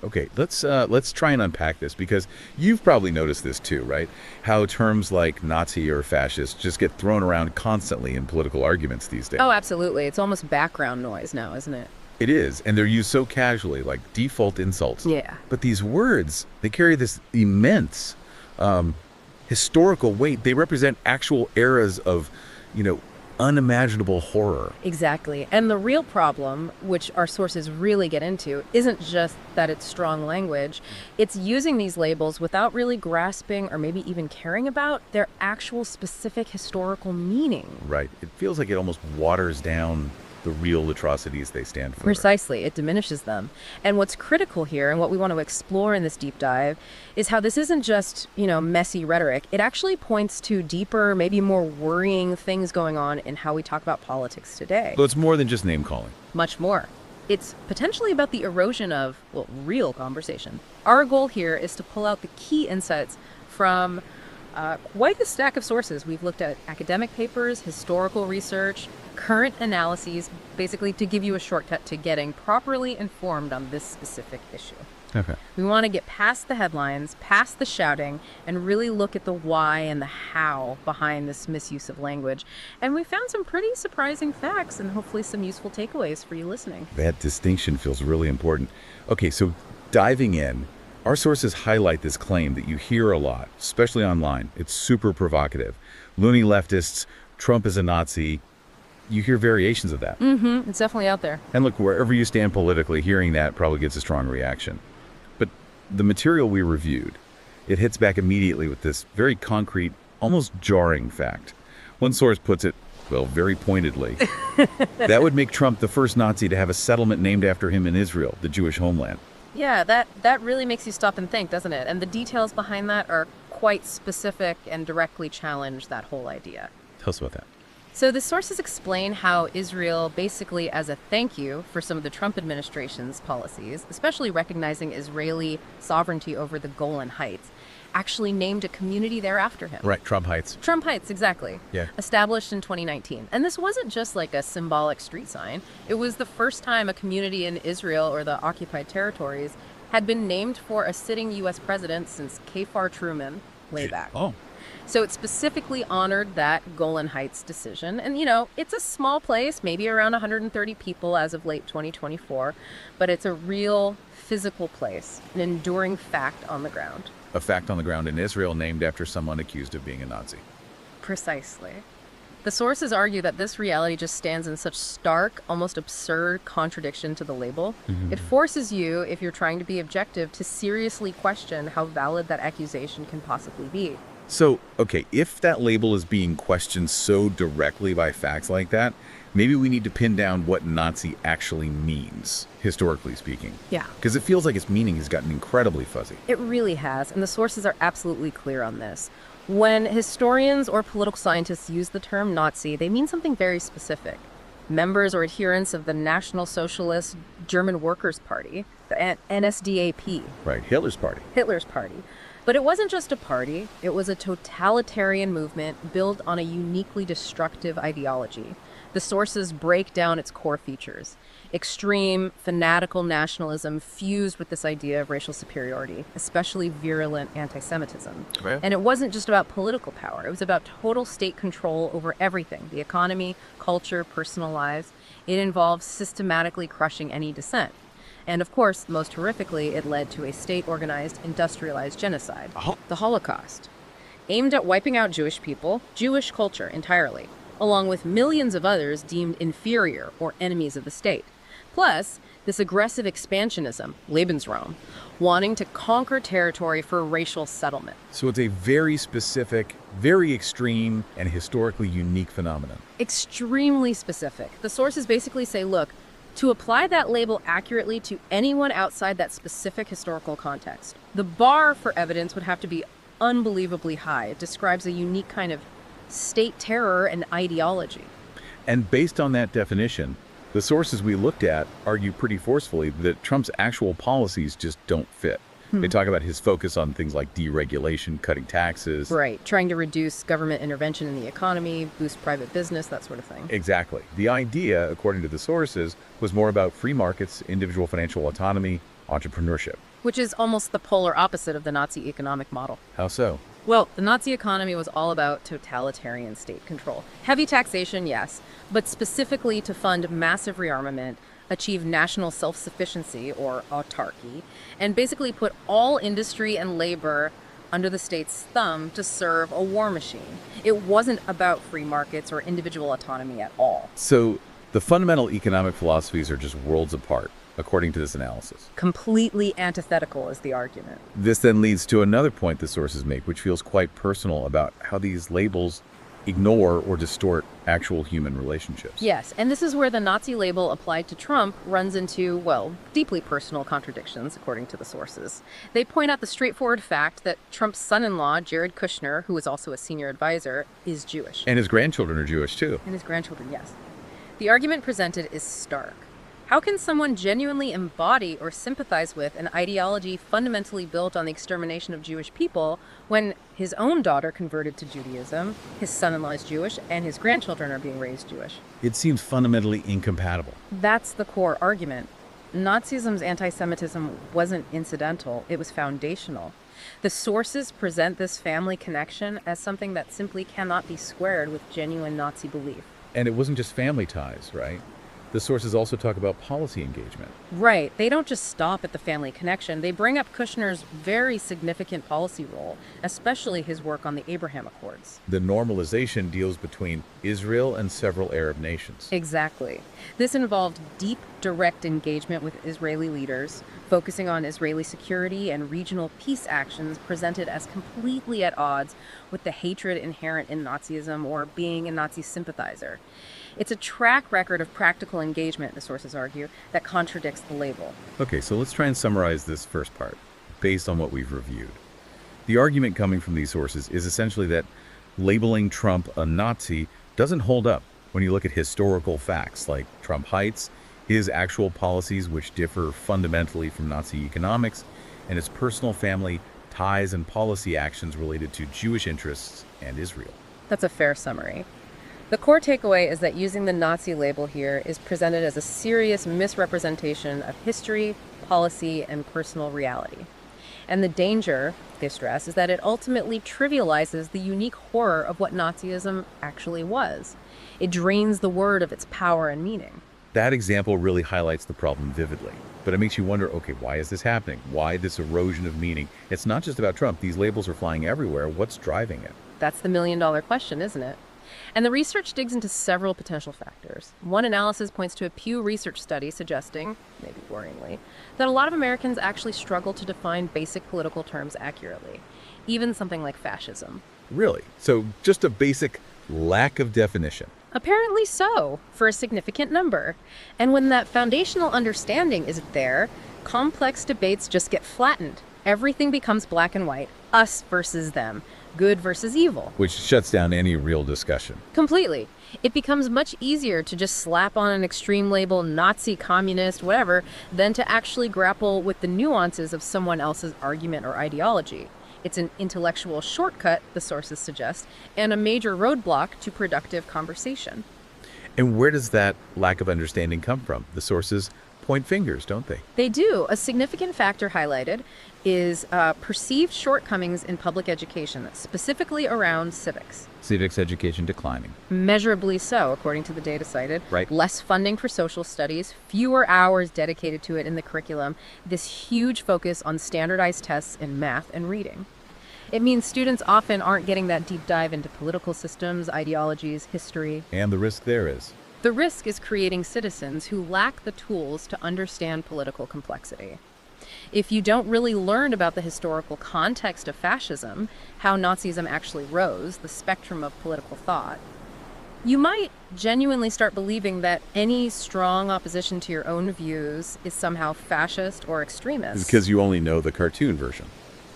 Okay, let's try and unpack this because you've probably noticed this too, right? How terms like Nazi or fascist just get thrown around constantly in political arguments these days. Oh, absolutely. It's almost background noise now, isn't it? It is, and they're used so casually, like default insults. Yeah. But these words, they carry this immense historical weight. They represent actual eras of, unimaginable horror. Exactly. And the real problem, which our sources really get into, isn't just that it's strong language. It's using these labels without really grasping or maybe even caring about their actual specific historical meaning. Right. It feels like it almost waters down the real atrocities they stand for. Precisely. It diminishes them. And what's critical here, and what we want to explore in this deep dive, is how this isn't just, messy rhetoric. It actually points to deeper, maybe more worrying things going on in how we talk about politics today. So it's more than just name calling. Much more. It's potentially about the erosion of, real conversation. Our goal here is to pull out the key insights from quite a stack of sources. We've looked at academic papers, historical research, current analyses, basically to give you a shortcut to getting properly informed on this specific issue. Okay. We want to get past the headlines, past the shouting, and really look at the why and the how behind this misuse of language. And we found some pretty surprising facts and hopefully some useful takeaways for you listening. That distinction feels really important. Okay, so diving in, our sources highlight this claim that you hear a lot, especially online. It's super provocative. Loony leftists, Trump is a Nazi. You hear variations of that. Mm-hmm. It's definitely out there. And look, wherever you stand politically, hearing that probably gets a strong reaction. But the material we reviewed, it hits back immediately with this very concrete, almost jarring fact. One source puts it, very pointedly. That would make Trump the first Nazi to have a settlement named after him in Israel, the Jewish homeland. Yeah, that really makes you stop and think, doesn't it? And the details behind that are quite specific and directly challenge that whole idea. Tell us about that. So the sources explain how Israel, basically as a thank you for some of the Trump administration's policies, especially recognizing Israeli sovereignty over the Golan Heights, actually named a community there after him. Right, Trump Heights. Trump Heights, exactly. Yeah. Established in 2019. And this wasn't just like a symbolic street sign. It was the first time a community in Israel or the occupied territories had been named for a sitting U.S. president since Kfar Truman way back. Oh. So it specifically honored that Golan Heights decision. And, it's a small place, maybe around 130 people as of late 2024, but it's a real physical place, an enduring fact on the ground. A fact on the ground in Israel named after someone accused of being a Nazi. Precisely. The sources argue that this reality just stands in such stark, almost absurd contradiction to the label. Mm-hmm. It forces you, if you're trying to be objective, to seriously question how valid that accusation can possibly be. So, okay, if that label is being questioned so directly by facts like that, maybe we need to pin down what Nazi actually means, historically speaking. Yeah. Because it feels like its meaning has gotten incredibly fuzzy. It really has, and the sources are absolutely clear on this. When historians or political scientists use the term Nazi, they mean something very specific. Members or adherents of the National Socialist German Workers' Party, the NSDAP. Right, Hitler's party. Hitler's party. But it wasn't just a party, it was a totalitarian movement built on a uniquely destructive ideology. The sources break down its core features. Extreme, fanatical nationalism fused with this idea of racial superiority, especially virulent anti-Semitism. Okay. And it wasn't just about political power, it was about total state control over everything, the economy, culture, personal lives. It involved systematically crushing any dissent. And of course, most horrifically, it led to a state-organized, industrialized genocide, the Holocaust, aimed at wiping out Jewish people, Jewish culture entirely, along with millions of others deemed inferior or enemies of the state. Plus, this aggressive expansionism, Lebensraum, wanting to conquer territory for racial settlement. So it's a very specific, very extreme, and historically unique phenomenon. Extremely specific. The sources basically say, look, to apply that label accurately to anyone outside that specific historical context, the bar for evidence would have to be unbelievably high. It describes a unique kind of state terror and ideology. And based on that definition, the sources we looked at argue pretty forcefully that Trump's actual policies just don't fit. They talk about his focus on things like deregulation, cutting taxes. Right, trying to reduce government intervention in the economy, boost private business, that sort of thing. Exactly. The idea, according to the sources, was more about free markets, individual financial autonomy, entrepreneurship. Which is almost the polar opposite of the Nazi economic model. How so? Well, the Nazi economy was all about totalitarian state control. Heavy taxation, yes, but specifically to fund massive rearmament, achieve national self-sufficiency or autarky, and basically put all industry and labor under the state's thumb to serve a war machine. It wasn't about free markets or individual autonomy at all. So the fundamental economic philosophies are just worlds apart, according to this analysis. Completely antithetical is the argument. This then leads to another point the sources make, which feels quite personal about how these labels ignore or distort actual human relationships. Yes, and this is where the Nazi label applied to Trump runs into, well, deeply personal contradictions, according to the sources. They point out the straightforward fact that Trump's son-in-law, Jared Kushner, who is also a senior advisor, is Jewish. And his grandchildren are Jewish, too. And his grandchildren, yes. The argument presented is stark. How can someone genuinely embody or sympathize with an ideology fundamentally built on the extermination of Jewish people when his own daughter converted to Judaism, his son-in-law is Jewish, and his grandchildren are being raised Jewish? It seems fundamentally incompatible. That's the core argument. Nazism's anti-Semitism wasn't incidental, it was foundational. The sources present this family connection as something that simply cannot be squared with genuine Nazi belief. And it wasn't just family ties, right? The sources also talk about policy engagement. Right. They don't just stop at the family connection. They bring up Kushner's very significant policy role, especially his work on the Abraham Accords. The normalization deals between Israel and several Arab nations. Exactly. This involved deep, direct engagement with Israeli leaders, focusing on Israeli security and regional peace actions presented as completely at odds with the hatred inherent in Nazism or being a Nazi sympathizer. It's a track record of practical engagement, the sources argue, that contradicts the label. Okay, so let's try and summarize this first part, based on what we've reviewed. The argument coming from these sources is essentially that labeling Trump a Nazi doesn't hold up when you look at historical facts like Trump Heights, his actual policies which differ fundamentally from Nazi economics, and his personal family ties and policy actions related to Jewish interests and Israel. That's a fair summary. The core takeaway is that using the Nazi label here is presented as a serious misrepresentation of history, policy, and personal reality. And the danger, they stress, is that it ultimately trivializes the unique horror of what Nazism actually was. It drains the word of its power and meaning. That example really highlights the problem vividly. But it makes you wonder, okay, why is this happening? Why this erosion of meaning? It's not just about Trump. These labels are flying everywhere. What's driving it? That's the million-dollar question, isn't it? And the research digs into several potential factors. One analysis points to a Pew Research study suggesting, maybe worryingly, that a lot of Americans actually struggle to define basic political terms accurately, even something like fascism. Really? So just a basic lack of definition. Apparently so, for a significant number. And when that foundational understanding isn't there, complex debates just get flattened. Everything becomes black and white, us versus them, good versus evil. Which shuts down any real discussion. Completely. It becomes much easier to just slap on an extreme label, Nazi, communist, whatever, than to actually grapple with the nuances of someone else's argument or ideology. It's an intellectual shortcut, the sources suggest, and a major roadblock to productive conversation. And where does that lack of understanding come from? The sources point fingers, don't they? They do. A significant factor highlighted is perceived shortcomings in public education, specifically around civics. Civics education declining. Measurably so, according to the data cited. Right. Less funding for social studies, fewer hours dedicated to it in the curriculum, this huge focus on standardized tests in math and reading. It means students often aren't getting that deep dive into political systems, ideologies, history. And the risk there is? The risk is creating citizens who lack the tools to understand political complexity. If you don't really learn about the historical context of fascism, how Nazism actually rose, the spectrum of political thought, you might genuinely start believing that any strong opposition to your own views is somehow fascist or extremist. Because you only know the cartoon version.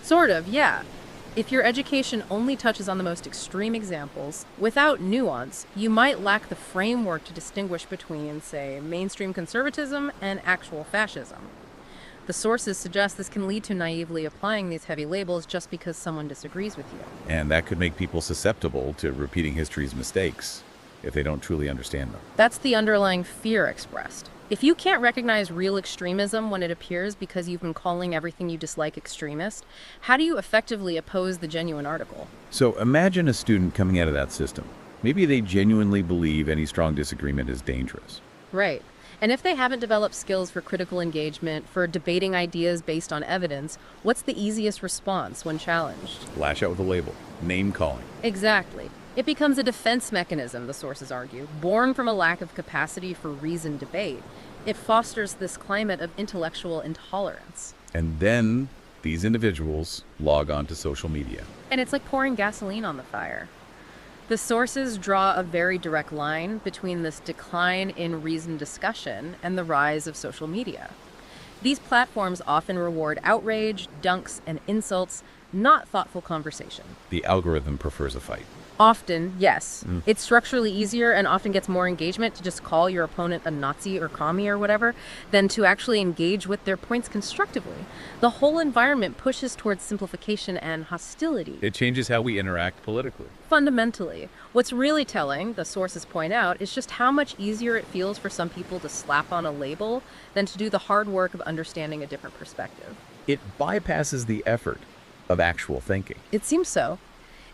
Sort of, yeah. If your education only touches on the most extreme examples, without nuance, you might lack the framework to distinguish between, say, mainstream conservatism and actual fascism. The sources suggest this can lead to naively applying these heavy labels just because someone disagrees with you. And that could make people susceptible to repeating history's mistakes. if they don't truly understand them. That's the underlying fear expressed. If you can't recognize real extremism when it appears because you've been calling everything you dislike extremist, how do you effectively oppose the genuine article? So imagine a student coming out of that system. Maybe they genuinely believe any strong disagreement is dangerous. Right. And if they haven't developed skills for critical engagement, for debating ideas based on evidence, what's the easiest response when challenged? Lash out with a label. Name calling. Exactly. It becomes a defense mechanism, the sources argue, born from a lack of capacity for reasoned debate. It fosters this climate of intellectual intolerance. And then these individuals log on to social media. And it's like pouring gasoline on the fire. The sources draw a very direct line between this decline in reasoned discussion and the rise of social media. These platforms often reward outrage, dunks, and insults, not thoughtful conversation. The algorithm prefers a fight. Often, yes. It's structurally easier and often gets more engagement to just call your opponent a Nazi or commie or whatever than to actually engage with their points constructively. The whole environment pushes towards simplification and hostility. It changes how we interact politically. Fundamentally, what's really telling, the sources point out, is just how much easier it feels for some people to slap on a label than to do the hard work of understanding a different perspective. It bypasses the effort of actual thinking. It seems so.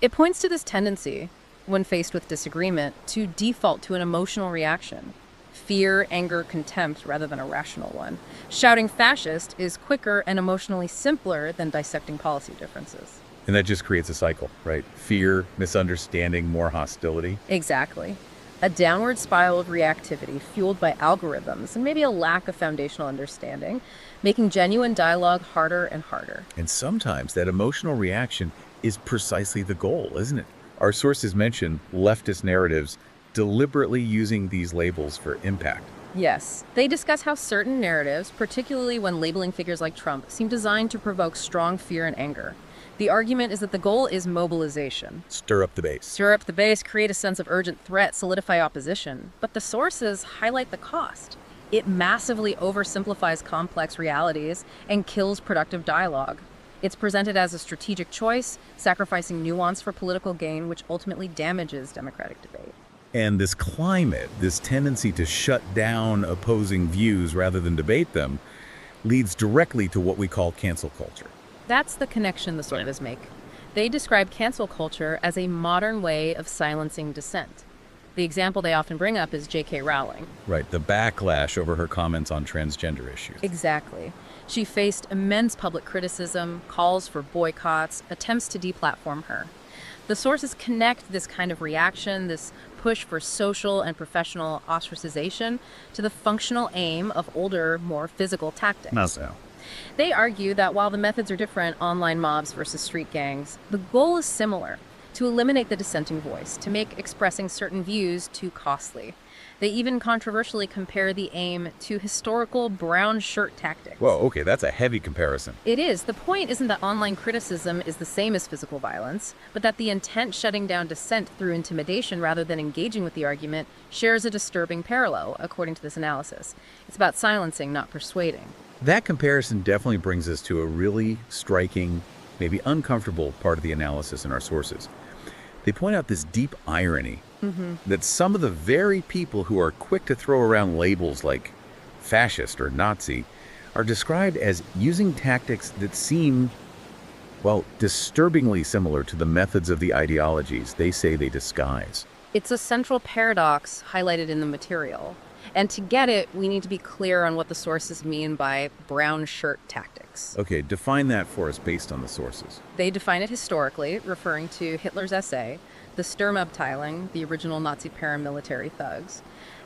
It points to this tendency, when faced with disagreement, to default to an emotional reaction. Fear, anger, contempt, rather than a rational one. Shouting fascist is quicker and emotionally simpler than dissecting policy differences. And that just creates a cycle, right? Fear, misunderstanding, more hostility. Exactly. A downward spiral of reactivity fueled by algorithms and maybe a lack of foundational understanding, making genuine dialogue harder and harder. And sometimes that emotional reaction is precisely the goal, isn't it? Our sources mention leftist narratives deliberately using these labels for impact. Yes. They discuss how certain narratives, particularly when labeling figures like Trump, seem designed to provoke strong fear and anger. The argument is that the goal is mobilization. Stir up the base. Stir up the base, create a sense of urgent threat, solidify opposition. But the sources highlight the cost. It massively oversimplifies complex realities and kills productive dialogue. It's presented as a strategic choice, sacrificing nuance for political gain, which ultimately damages democratic debate. And this climate, this tendency to shut down opposing views rather than debate them, leads directly to what we call cancel culture. That's the connection the sources make. They describe cancel culture as a modern way of silencing dissent. The example they often bring up is J.K. Rowling. Right, the backlash over her comments on transgender issues. Exactly. She faced immense public criticism, calls for boycotts, attempts to deplatform her. The sources connect this kind of reaction, this push for social and professional ostracization, to the functional aim of older, more physical tactics. Not so. They argue that while the methods are different, online mobs versus street gangs, the goal is similar: to eliminate the dissenting voice, to make expressing certain views too costly. They even controversially compare the aim to historical brown shirt tactics. Whoa, okay, that's a heavy comparison. It is. The point isn't that online criticism is the same as physical violence, but that the intent shutting down dissent through intimidation rather than engaging with the argument shares a disturbing parallel, according to this analysis. It's about silencing, not persuading. That comparison definitely brings us to a really striking, maybe uncomfortable part of the analysis in our sources. They point out this deep irony that some of the very people who are quick to throw around labels like fascist or Nazi are described as using tactics that seem, well, disturbingly similar to the methods of the ideologies they say they disguise. It's a central paradox highlighted in the material. And to get it, we need to be clear on what the sources mean by brown shirt tactics. Okay, define that for us based on the sources. They define it historically, referring to Hitler's SA, the Sturmabteilung, the original Nazi paramilitary thugs.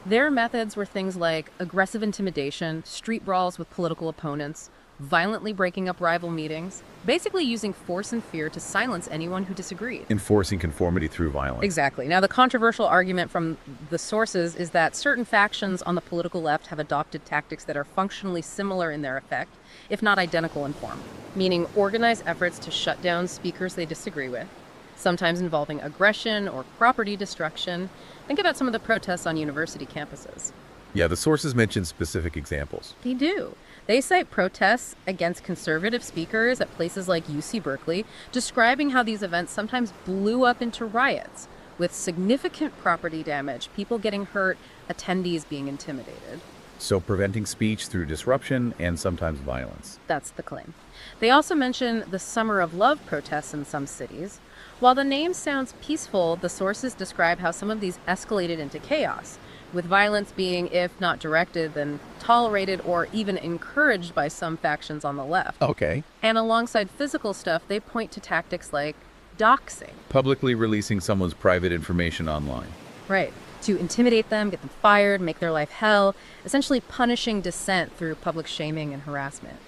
Their methods were things like aggressive intimidation, street brawls with political opponents, violently breaking up rival meetings, basically using force and fear to silence anyone who disagreed. Enforcing conformity through violence. Exactly. Now, the controversial argument from the sources is that certain factions on the political left have adopted tactics that are functionally similar in their effect, if not identical in form, meaning organized efforts to shut down speakers they disagree with, sometimes involving aggression or property destruction. Think about some of the protests on university campuses. Yeah, the sources mention specific examples. They do. They cite protests against conservative speakers at places like UC Berkeley, describing how these events sometimes blew up into riots. with significant property damage, people getting hurt, attendees being intimidated. So preventing speech through disruption and sometimes violence. That's the claim. They also mention the Summer of Love protests in some cities. While the name sounds peaceful, the sources describe how some of these escalated into chaos, with violence being, if not directed, then tolerated or even encouraged by some factions on the left. Okay. And alongside physical stuff, they point to tactics like doxing. Publicly releasing someone's private information online. Right. To intimidate them, get them fired, make their life hell, essentially punishing dissent through public shaming and harassment.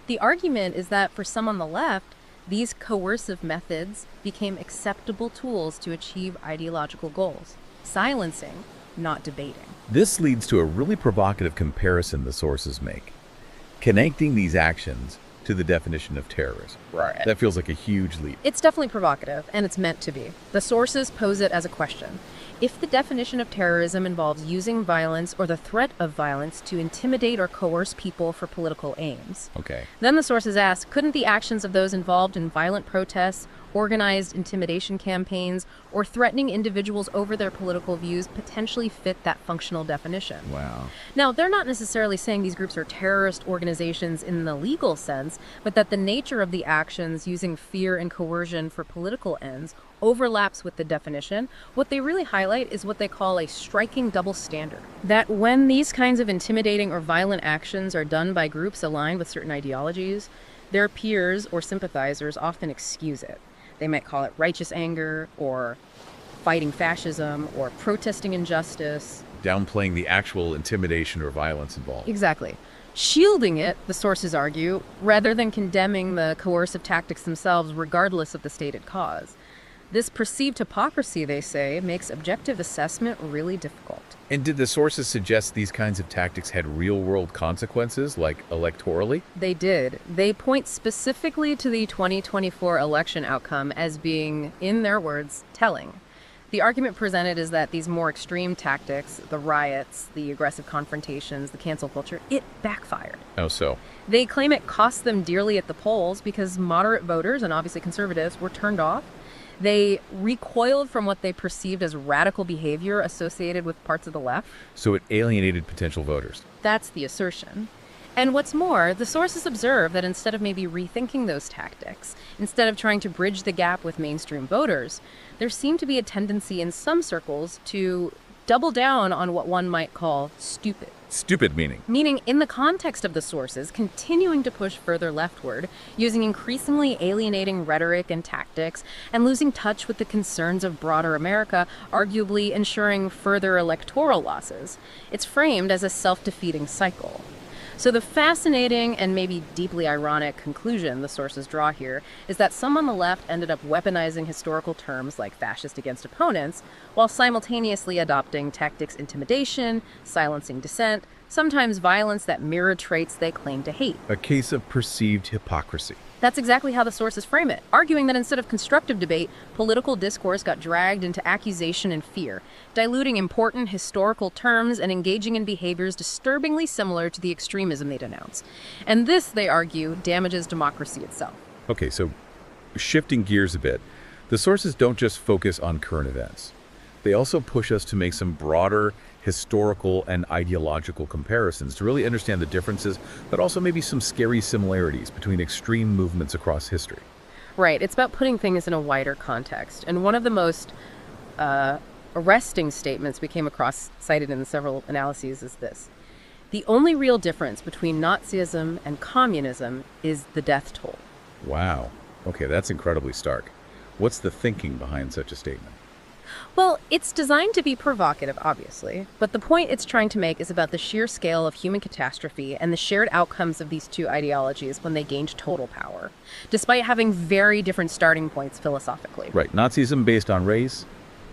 The argument is that for some on the left, these coercive methods became acceptable tools to achieve ideological goals. Silencing, not debating. This leads to a really provocative comparison the sources make, connecting these actions to the definition of terrorism. Right. That feels like a huge leap. It's definitely provocative, and it's meant to be. The sources pose it as a question. If the definition of terrorism involves using violence or the threat of violence to intimidate or coerce people for political aims, Okay. then the sources ask, couldn't the actions of those involved in violent protests, organized intimidation campaigns, or threatening individuals over their political views potentially fit that functional definition? Wow. Now, they're not necessarily saying these groups are terrorist organizations in the legal sense, but that the nature of the actions using fear and coercion for political ends overlaps with the definition. What they really highlight is what they call a striking double standard. That when these kinds of intimidating or violent actions are done by groups aligned with certain ideologies, their peers or sympathizers often excuse it. They might call it righteous anger, or fighting fascism, or protesting injustice. Downplaying the actual intimidation or violence involved. Exactly. Shielding it, the sources argue, rather than condemning the coercive tactics themselves regardless of the stated cause. This perceived hypocrisy, they say, makes objective assessment really difficult. And did the sources suggest these kinds of tactics had real-world consequences, like electorally? They did. They point specifically to the 2024 election outcome as being, in their words, telling. The argument presented is that these more extreme tactics, the riots, the aggressive confrontations, the cancel culture, it backfired. Oh, so? They claim it cost them dearly at the polls because moderate voters, and obviously conservatives, were turned off. They recoiled from what they perceived as radical behavior associated with parts of the left. So it alienated potential voters. That's the assertion. And what's more, the sources observe that instead of maybe rethinking those tactics, instead of trying to bridge the gap with mainstream voters, there seemed to be a tendency in some circles to double down on what one might call stupid. Stupid meaning? Meaning, in the context of the sources, continuing to push further leftward, using increasingly alienating rhetoric and tactics, and losing touch with the concerns of broader America, arguably ensuring further electoral losses. It's framed as a self-defeating cycle. So the fascinating and maybe deeply ironic conclusion the sources draw here is that some on the left ended up weaponizing historical terms like fascist against opponents, while simultaneously adopting tactics intimidation, silencing dissent, sometimes violence that mirror traits they claim to hate. A case of perceived hypocrisy. That's exactly how the sources frame it, arguing that instead of constructive debate, political discourse got dragged into accusation and fear, diluting important historical terms and engaging in behaviors disturbingly similar to the extremism they denounce. And this, they argue, damages democracy itself. Okay, so shifting gears a bit, the sources don't just focus on current events. They also push us to make some broader historical and ideological comparisons to really understand the differences, but also maybe some scary similarities between extreme movements across history. Right. It's about putting things in a wider context. And one of the most arresting statements we came across, cited in several analyses, is this. The only real difference between Nazism and communism is the death toll. Wow. Okay, that's incredibly stark. What's the thinking behind such a statement? Well, it's designed to be provocative, obviously, but the point it's trying to make is about the sheer scale of human catastrophe and the shared outcomes of these two ideologies when they gained total power, despite having very different starting points philosophically. Right, Nazism based on race,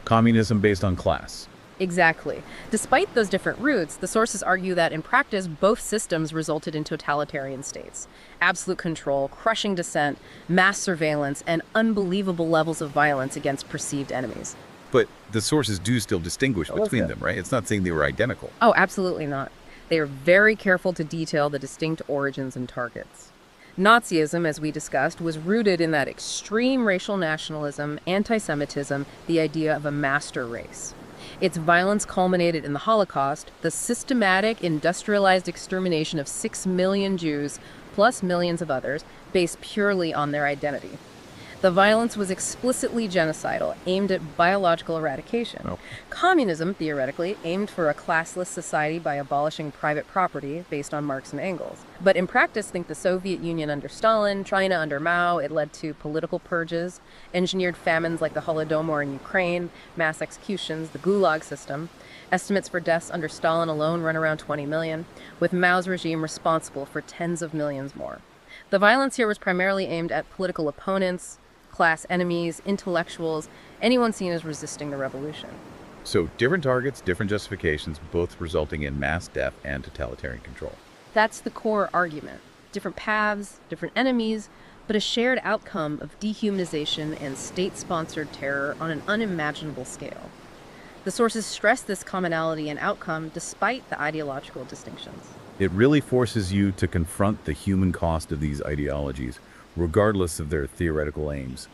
communism based on class. Exactly. Despite those different roots, the sources argue that in practice, both systems resulted in totalitarian states. Absolute control, crushing dissent, mass surveillance, and unbelievable levels of violence against perceived enemies. But the sources do still distinguish between them, right? It's not saying they were identical. Oh, absolutely not. They are very careful to detail the distinct origins and targets. Nazism, as we discussed, was rooted in that extreme racial nationalism, anti-Semitism, the idea of a master race. Its violence culminated in the Holocaust, the systematic, industrialized extermination of 6 million Jews, plus millions of others, based purely on their identity. The violence was explicitly genocidal, aimed at biological eradication. Oh. Communism, theoretically, aimed for a classless society by abolishing private property based on Marx and Engels. But in practice, think the Soviet Union under Stalin, China under Mao, it led to political purges, engineered famines like the Holodomor in Ukraine, mass executions, the Gulag system. Estimates for deaths under Stalin alone run around 20 million, with Mao's regime responsible for tens of millions more. The violence here was primarily aimed at political opponents, class enemies, intellectuals, anyone seen as resisting the revolution. So different targets, different justifications, both resulting in mass death and totalitarian control. That's the core argument. Different paths, different enemies, but a shared outcome of dehumanization and state-sponsored terror on an unimaginable scale. The sources stress this commonality and outcome despite the ideological distinctions. It really forces you to confront the human cost of these ideologies, regardless of their theoretical aims.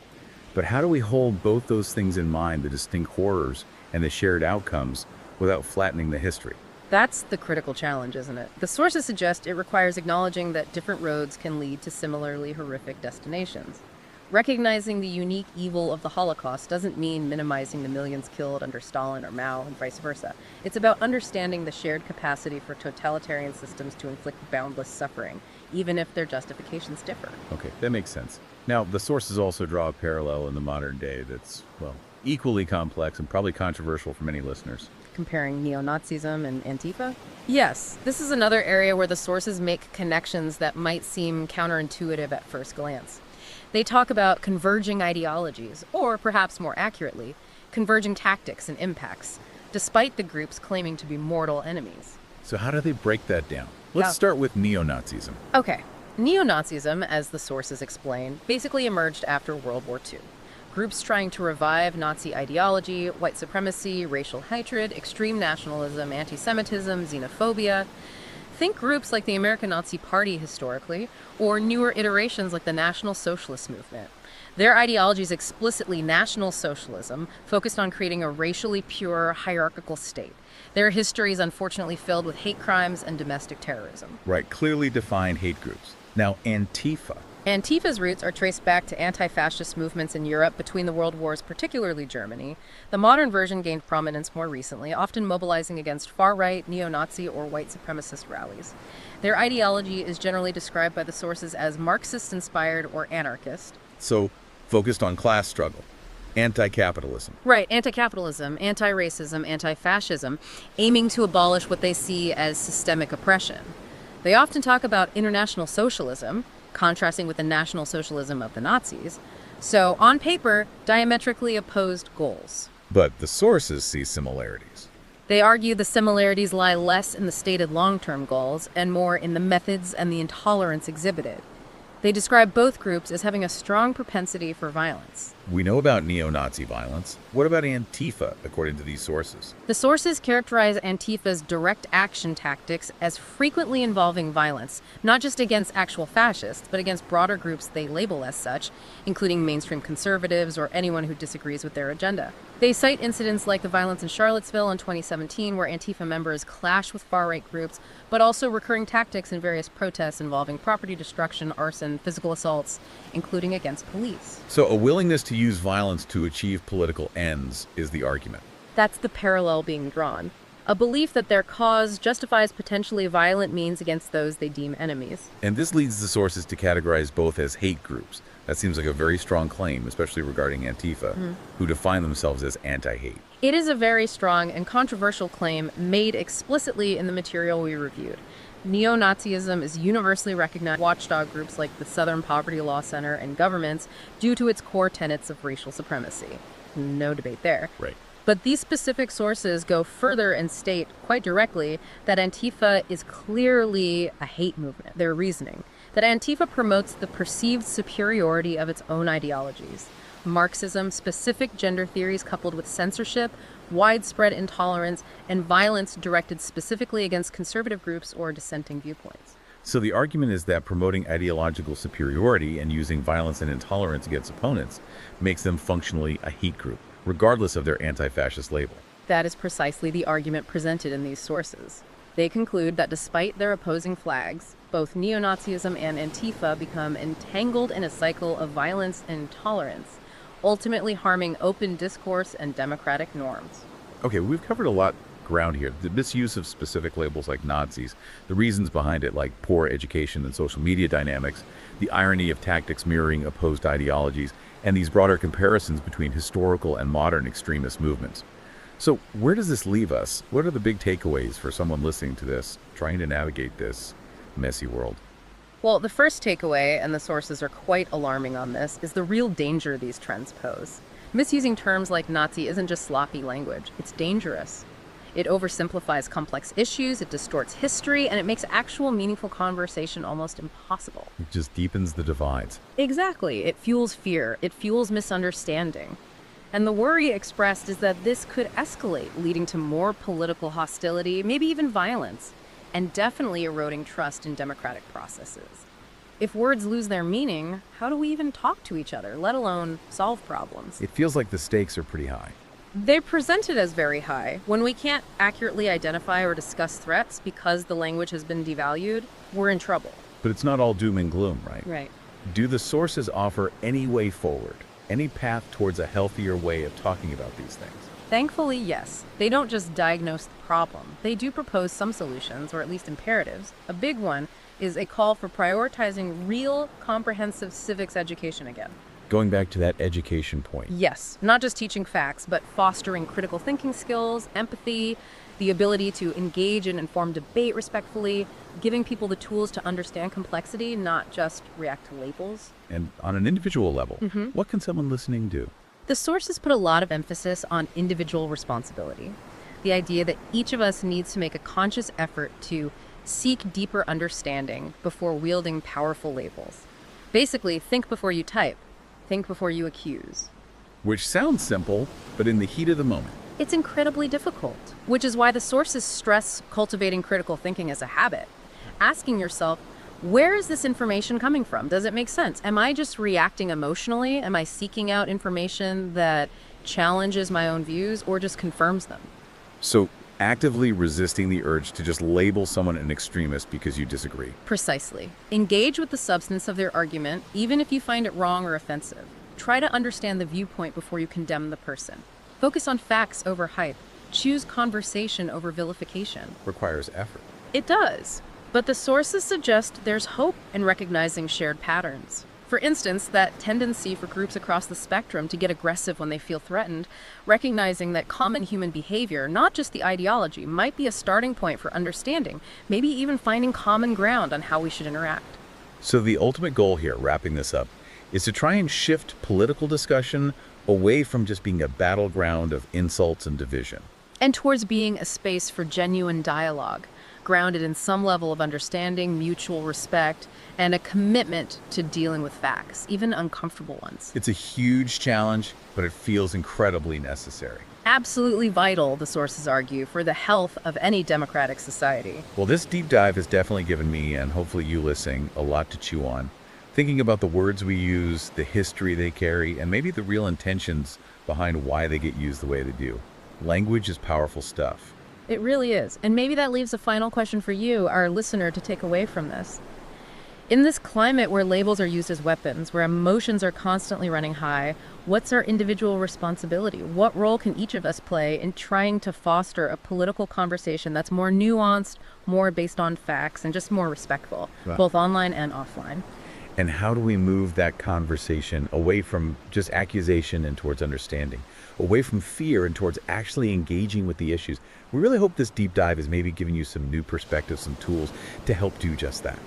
But how do we hold both those things in mind, the distinct horrors and the shared outcomes, without flattening the history? That's the critical challenge, isn't it? The sources suggest it requires acknowledging that different roads can lead to similarly horrific destinations. Recognizing the unique evil of the Holocaust doesn't mean minimizing the millions killed under Stalin or Mao and vice versa. It's about understanding the shared capacity for totalitarian systems to inflict boundless suffering, even if their justifications differ. Okay, that makes sense. Now, the sources also draw a parallel in the modern day that's, well, equally complex and probably controversial for many listeners. Comparing neo-Nazism and Antifa? Yes, this is another area where the sources make connections that might seem counterintuitive at first glance. They talk about converging ideologies, or perhaps more accurately, converging tactics and impacts, despite the groups claiming to be mortal enemies. So how do they break that down? Let's start with neo-Nazism. Okay, neo-Nazism, as the sources explain, basically emerged after World War II. Groups trying to revive Nazi ideology, white supremacy, racial hatred, extreme nationalism, anti-Semitism, xenophobia. Think groups like the American Nazi Party historically, or newer iterations like the National Socialist movement. Their ideology is explicitly National Socialism, focused on creating a racially pure, hierarchical state. Their history is unfortunately filled with hate crimes and domestic terrorism. Right, clearly defined hate groups. Now, Antifa. Antifa's roots are traced back to anti-fascist movements in Europe between the world wars, particularly Germany. The modern version gained prominence more recently, often mobilizing against far-right, neo-Nazi, or white supremacist rallies. Their ideology is generally described by the sources as Marxist-inspired or anarchist. So, focused on class struggle, anti-capitalism. Right, anti-capitalism, anti-racism, anti-fascism, aiming to abolish what they see as systemic oppression. They often talk about international socialism, contrasting with the National Socialism of the Nazis. So, on paper, diametrically opposed goals. But the sources see similarities. They argue the similarities lie less in the stated long-term goals and more in the methods and the intolerance exhibited. They describe both groups as having a strong propensity for violence. We know about neo-Nazi violence. What about Antifa, according to these sources? The sources characterize Antifa's direct action tactics as frequently involving violence, not just against actual fascists, but against broader groups they label as such, including mainstream conservatives or anyone who disagrees with their agenda. They cite incidents like the violence in Charlottesville in 2017, where Antifa members clash with far-right groups, but also recurring tactics in various protests involving property destruction, arson, physical assaults, including against police. So a willingness to use violence to achieve political ends is the argument. That's the parallel being drawn. A belief that their cause justifies potentially violent means against those they deem enemies. And this leads the sources to categorize both as hate groups. That seems like a very strong claim, especially regarding Antifa, who define themselves as anti-hate. It is a very strong and controversial claim made explicitly in the material we reviewed. Neo-Nazism is universally recognized by watchdog groups like the Southern Poverty Law Center and governments due to its core tenets of racial supremacy. No debate there. Right. But these specific sources go further and state quite directly that Antifa is clearly a hate movement. Their reasoning that Antifa promotes the perceived superiority of its own ideologies. Marxism, specific gender theories coupled with censorship, widespread intolerance, and violence directed specifically against conservative groups or dissenting viewpoints. So the argument is that promoting ideological superiority and using violence and intolerance against opponents makes them functionally a hate group, regardless of their anti-fascist label. That is precisely the argument presented in these sources. They conclude that despite their opposing flags, both neo-Nazism and Antifa become entangled in a cycle of violence and intolerance, ultimately harming open discourse and democratic norms. Okay, we've covered a lot ground here. The misuse of specific labels like Nazis, the reasons behind it like poor education and social media dynamics, the irony of tactics mirroring opposed ideologies, and these broader comparisons between historical and modern extremist movements. So where does this leave us? What are the big takeaways for someone listening to this, trying to navigate this messy world? Well, the first takeaway, and the sources are quite alarming on this, is the real danger these trends pose. Misusing terms like Nazi isn't just sloppy language, it's dangerous. It oversimplifies complex issues, it distorts history, and it makes actual meaningful conversation almost impossible. It just deepens the divides. Exactly. It fuels fear, it fuels misunderstanding. And the worry expressed is that this could escalate, leading to more political hostility, maybe even violence, and definitely eroding trust in democratic processes. If words lose their meaning, how do we even talk to each other, let alone solve problems? It feels like the stakes are pretty high. They're presented as very high. When we can't accurately identify or discuss threats because the language has been devalued, we're in trouble. But it's not all doom and gloom, right? Right. Do the sources offer any way forward, any path towards a healthier way of talking about these things? Thankfully, yes. They don't just diagnose the problem. They do propose some solutions, or at least imperatives. A big one is a call for prioritizing real, comprehensive civics education again. Going back to that education point. Yes, not just teaching facts, but fostering critical thinking skills, empathy, the ability to engage in informed debate respectfully, giving people the tools to understand complexity, not just react to labels. And on an individual level, what can someone listening do? The sources put a lot of emphasis on individual responsibility. The idea that each of us needs to make a conscious effort to seek deeper understanding before wielding powerful labels. Basically, think before you type. Think before you accuse. Which sounds simple, but in the heat of the moment. It's incredibly difficult, which is why the sources stress cultivating critical thinking as a habit. Asking yourself, where is this information coming from? Does it make sense? Am I just reacting emotionally? Am I seeking out information that challenges my own views or just confirms them? So actively resisting the urge to just label someone an extremist because you disagree. Precisely. Engage with the substance of their argument, even if you find it wrong or offensive. Try to understand the viewpoint before you condemn the person. Focus on facts over hype. Choose conversation over vilification. Requires effort. It does. But the sources suggest there's hope in recognizing shared patterns. For instance, that tendency for groups across the spectrum to get aggressive when they feel threatened, recognizing that common human behavior, not just the ideology, might be a starting point for understanding, maybe even finding common ground on how we should interact. So the ultimate goal here, wrapping this up, is to try and shift political discussion away from just being a battleground of insults and division. And towards being a space for genuine dialogue, grounded in some level of understanding, mutual respect, and a commitment to dealing with facts, even uncomfortable ones. It's a huge challenge, but it feels incredibly necessary. Absolutely vital, the sources argue, for the health of any democratic society. Well, this deep dive has definitely given me, and hopefully you listening, a lot to chew on. Thinking about the words we use, the history they carry, and maybe the real intentions behind why they get used the way they do. Language is powerful stuff. It really is. And maybe that leaves a final question for you, our listener, to take away from this. In this climate where labels are used as weapons, where emotions are constantly running high, what's our individual responsibility? What role can each of us play in trying to foster a political conversation that's more nuanced, more based on facts, and just more respectful, both online and offline? And how do we move that conversation away from just accusation and towards understanding, away from fear and towards actually engaging with the issues? We really hope this deep dive is maybe giving you some new perspectives, some tools to help do just that.